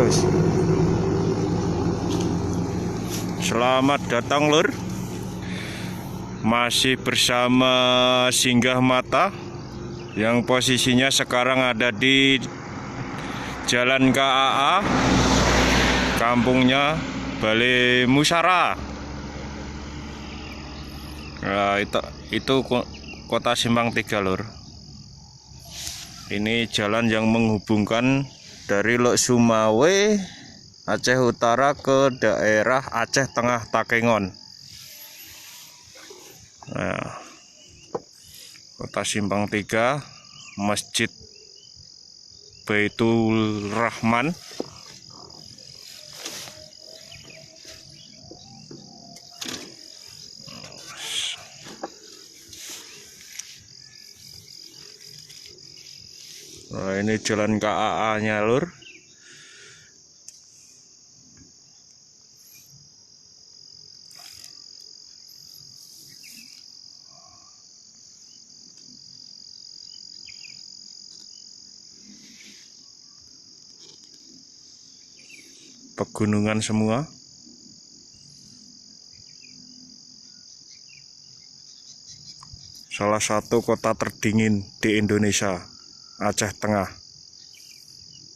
terus. Selamat datang lur. Masih bersama Singgah Mata yang posisinya sekarang ada di Jalan KAA, kampungnya Balai Musara. Nah, itu kota Simpang 3 lur. Ini jalan yang menghubungkan dari Lok Sumawe, Aceh Utara ke daerah Aceh Tengah Takengon. Nah, kota Simpang 3, Masjid Baitul Rahman. Nah, ini jalan KAA-nya lur. Pegunungan semua. Salah satu kota terdingin di Indonesia, Aceh Tengah.